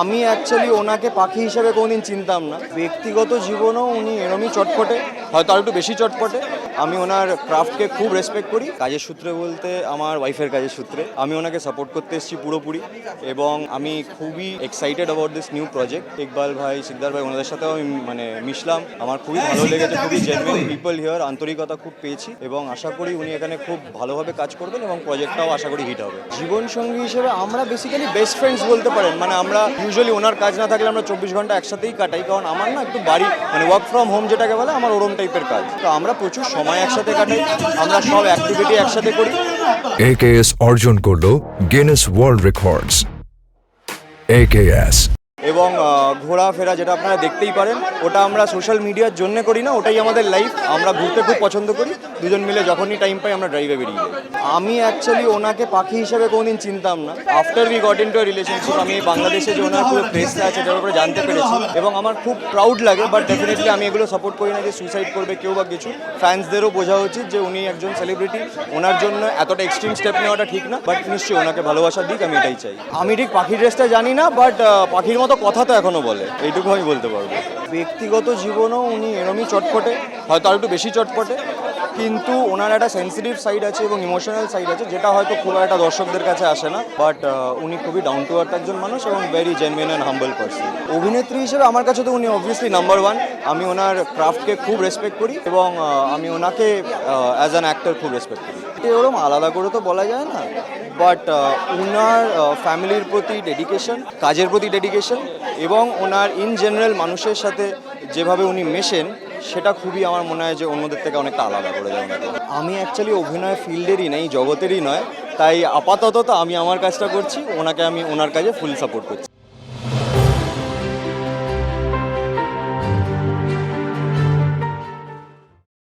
আমি অ্যাকচুয়ালি ওনাকে পাখি হিসেবে কোনোদিন চিনতাম না। ব্যক্তিগত জীবনেও উনি এরমই চটপটে, হয়তো আর একটু বেশি চটপটে। আমি ওনার ক্রাফটকে খুব রেসপেক্ট করি। কাজের সূত্রে বলতে আমার ওয়াইফের কাজের সূত্রে আমি ওনাকে সাপোর্ট করতে এসেছি পুরোপুরি, এবং আমি খুবই excited about this new project. Iqbal ভাই, সিকদার ভাই, ওনাদের সাথেও আমি মিশলাম, আমার খুবই ভালো লেগেছে। খুবই জেনুইন পিপল হিয়ার, আন্তরিকতা খুব পেয়েছি, এবং আশা করি উনি এখানে খুব ভালোভাবে কাজ করবেন এবং প্রজেক্টটাও আশা করি হিট হবে। জীবনসঙ্গী হিসেবে আমরা বেসিক্যালি বেস্ট ফ্রেন্ডস বলতে পারেন। মানে আমরা ইউজুয়ালি ওনার কাজ না থাকলে আমরা 24 ঘন্টা একসাথেই কাটাই, কারণ আমার না একটু বাড়ি মানে ওয়ার্ক ফ্রম হোম যেটাকে বলে, আমার ওরম টাইপের কাজ। তো আমরা প্রচুর সময় একসাথে কাটাই, আমরা সব অ্যাক্টিভিটি একসাথে করি। AKS অর্জন করলো গিনেস ওয়ার্ল্ড রেকর্ডস। AKS এবং ঘোরাফেরা যেটা আপনারা দেখতেই পারেন, ওটা আমরা সোশ্যাল মিডিয়ার জন্য করি না, ওটাই আমাদের লাইফ। আমরা ঘুরতে খুব পছন্দ করি, দুজন মিলে যখনই টাইম পাই আমরা ড্রাইভে বেরিয়ে যাই। আমি অ্যাকচুয়ালি ওনাকে পাখি হিসেবে কোনোদিন চিনতাম না। After we got into a relationship, আমি বাংলাদেশে যে ওনার পুরো প্লেসটা আছে এটার উপরে জানতে পেরেছি, এবং আমার খুব প্রাউড লাগে। বাট ডেফিনেটলি আমি এগুলো সাপোর্ট করি না যে সুইসাইড করবে কেউ বা কিছু। ফ্যান্সদেরও বোঝা উচিত যে উনি একজন সেলিব্রিটি, ওনার জন্য এতটা এক্সট্রিম স্টেপ নেওয়াটা ঠিক না। বাট নিশ্চয়ই ওনাকে ভালোবাসার দিক, আমি এটাই চাই। আমি ঠিক পাখির ড্রেসটা জানি না, বাট পাখির মতো কথা তো এখনো বলে, এইটুকু আমি বলতে পারবো। ব্যক্তিগত জীবনেও উনি এরমই চটপটে, হয়তো আর একটু বেশি চটপটে, কিন্তু ওনার একটা সেন্সিটিভ সাইড আছে এবং ইমোশনাল সাইড আছে, যেটা হয়তো খুব একটা দর্শকদের কাছে আসে না। বাট উনি খুবই ডাউন টু আর্থ একজন মানুষ এবং very genuine and humble person. অভিনেত্রী হিসেবে আমার কাছে তো উনি অবভিয়াসলি নাম্বার ওয়ান। আমি ওনার ক্রাফটকে খুব রেসপেক্ট করি, এবং আমি ওনাকে অ্যাজ অ্যান অ্যাক্টর খুব রেসপেক্ট করি। ওরম আলাদা করে তো বলা যায় না, বাট ওনার ফ্যামিলির প্রতি ডেডিকেশন, কাজের প্রতি ডেডিকেশন, এবং ওনার ইন জেনারেল মানুষের সাথে যেভাবে উনি মেশেন, সেটা খুবই আমার মনে হয় যে অন্যদের থেকে অনেকটা আলাদা করে দেয় ওনাকে। আমি অ্যাকচুয়ালি অভিনয় ফিল্ডেরই নেই, জগতেরই নয়, তাই আপাতত তো আমি আমার কাজটা করছি, ওনাকে আমি ওনার কাজে ফুল সাপোর্ট করছি।